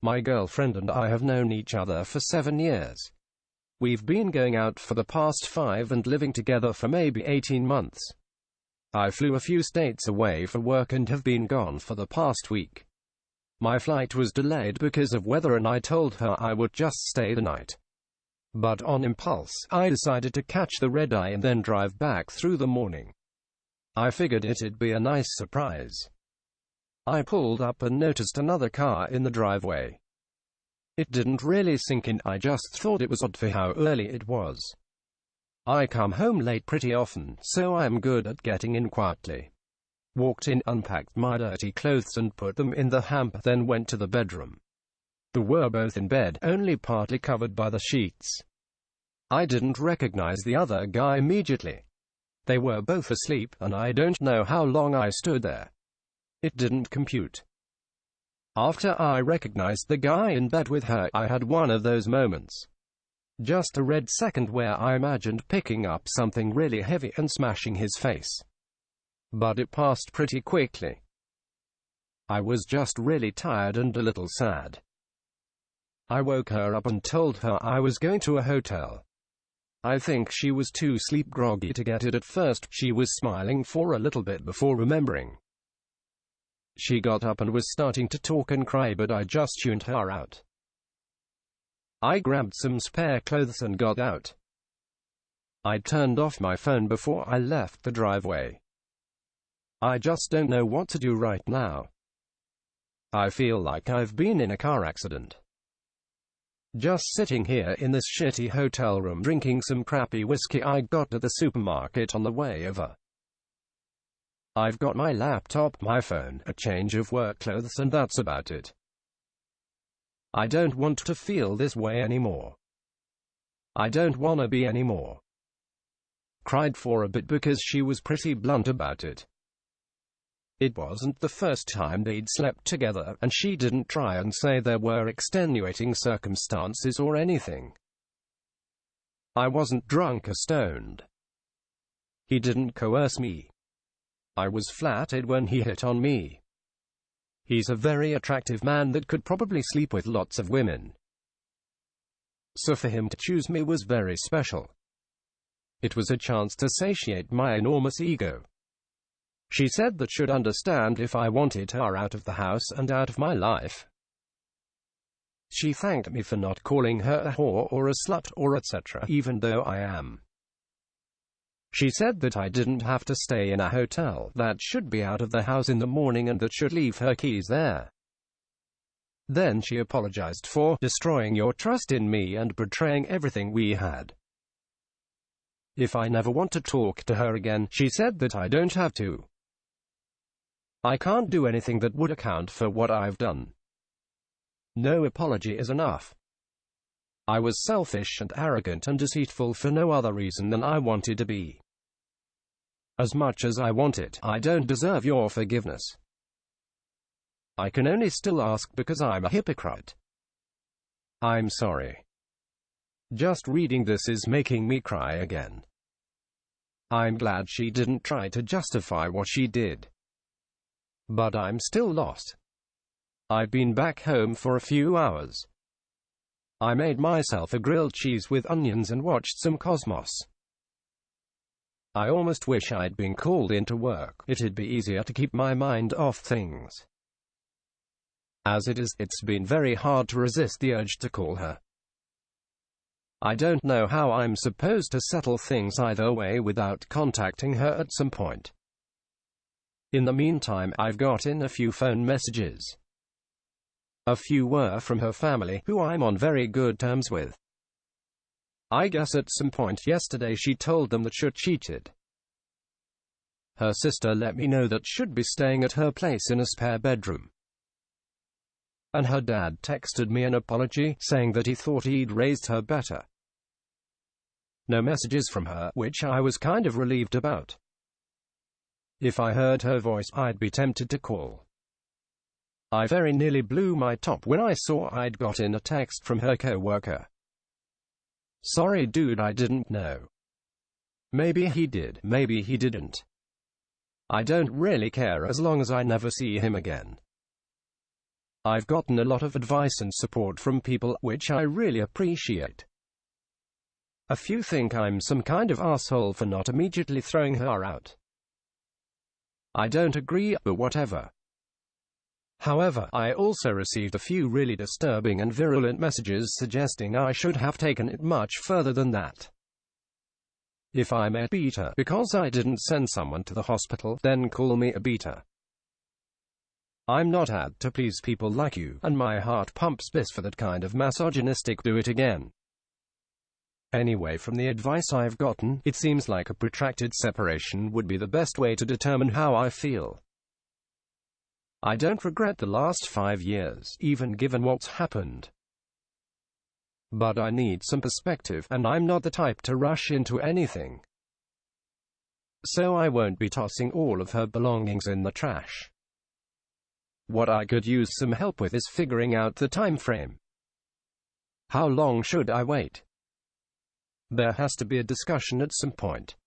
My girlfriend and I have known each other for 7 years. We've been going out for the past 5 and living together for maybe 18 months. I flew a few states away for work and have been gone for the past week. My flight was delayed because of weather and I told her I would just stay the night. But on impulse, I decided to catch the red eye and then drive back through the morning. I figured it'd be a nice surprise. I pulled up and noticed another car in the driveway. It didn't really sink in, I just thought it was odd for how early it was. I come home late pretty often, so I'm good at getting in quietly. Walked in, unpacked my dirty clothes and put them in the hamper, then went to the bedroom. They were both in bed, only partly covered by the sheets. I didn't recognize the other guy immediately. They were both asleep, and I don't know how long I stood there. It didn't compute. After I recognized the guy in bed with her, I had one of those moments. Just a red second where I imagined picking up something really heavy and smashing his face. But it passed pretty quickly. I was just really tired and a little sad. I woke her up and told her I was going to a hotel. I think she was too sleep groggy to get it at first. She was smiling for a little bit before remembering. She got up and was starting to talk and cry, but I just tuned her out. I grabbed some spare clothes and got out. I turned off my phone before I left the driveway. I just don't know what to do right now. I feel like I've been in a car accident. Just sitting here in this shitty hotel room drinking some crappy whiskey I got at the supermarket on the way over. I've got my laptop, my phone, a change of work clothes, and that's about it. I don't want to feel this way anymore. I don't wanna be anymore. Cried for a bit because she was pretty blunt about it. It wasn't the first time they'd slept together, and she didn't try and say there were extenuating circumstances or anything. I wasn't drunk or stoned. He didn't coerce me. I was flattered when he hit on me. He's a very attractive man that could probably sleep with lots of women. So for him to choose me was very special. It was a chance to satiate my enormous ego. She said that she'd understand if I wanted her out of the house and out of my life. She thanked me for not calling her a whore or a slut or etc., even though I am. She said that I didn't have to stay in a hotel, that should be out of the house in the morning and that should leave her keys there. Then she apologized for destroying your trust in me and betraying everything we had. If I never want to talk to her again, she said that I don't have to. I can't do anything that would account for what I've done. No apology is enough. I was selfish and arrogant and deceitful for no other reason than I wanted to be. As much as I want it, I don't deserve your forgiveness. I can only still ask because I'm a hypocrite. I'm sorry. Just reading this is making me cry again. I'm glad she didn't try to justify what she did. But I'm still lost. I've been back home for a few hours. I made myself a grilled cheese with onions and watched some Cosmos. I almost wish I'd been called into work. It'd be easier to keep my mind off things. As it is, it's been very hard to resist the urge to call her. I don't know how I'm supposed to settle things either way without contacting her at some point. In the meantime, I've gotten a few phone messages. A few were from her family, who I'm on very good terms with. I guess at some point yesterday she told them that she cheated. Her sister let me know that she'd be staying at her place in a spare bedroom. And her dad texted me an apology, saying that he thought he'd raised her better. No messages from her, which I was kind of relieved about. If I heard her voice, I'd be tempted to call. I very nearly blew my top when I saw I'd gotten a text from her co-worker. Sorry dude, I didn't know. Maybe he did, maybe he didn't. I don't really care as long as I never see him again. I've gotten a lot of advice and support from people, which I really appreciate. A few think I'm some kind of asshole for not immediately throwing her out. I don't agree, but whatever. However, I also received a few really disturbing and virulent messages suggesting I should have taken it much further than that. If I'm a beta because I didn't send someone to the hospital, then call me a beta. I'm not out to please people like you, and my heart pumps piss for that kind of misogynistic do it again. Anyway, from the advice I've gotten, it seems like a protracted separation would be the best way to determine how I feel. I don't regret the last 5 years, even given what's happened. But I need some perspective, and I'm not the type to rush into anything. So I won't be tossing all of her belongings in the trash. What I could use some help with is figuring out the time frame. How long should I wait? There has to be a discussion at some point.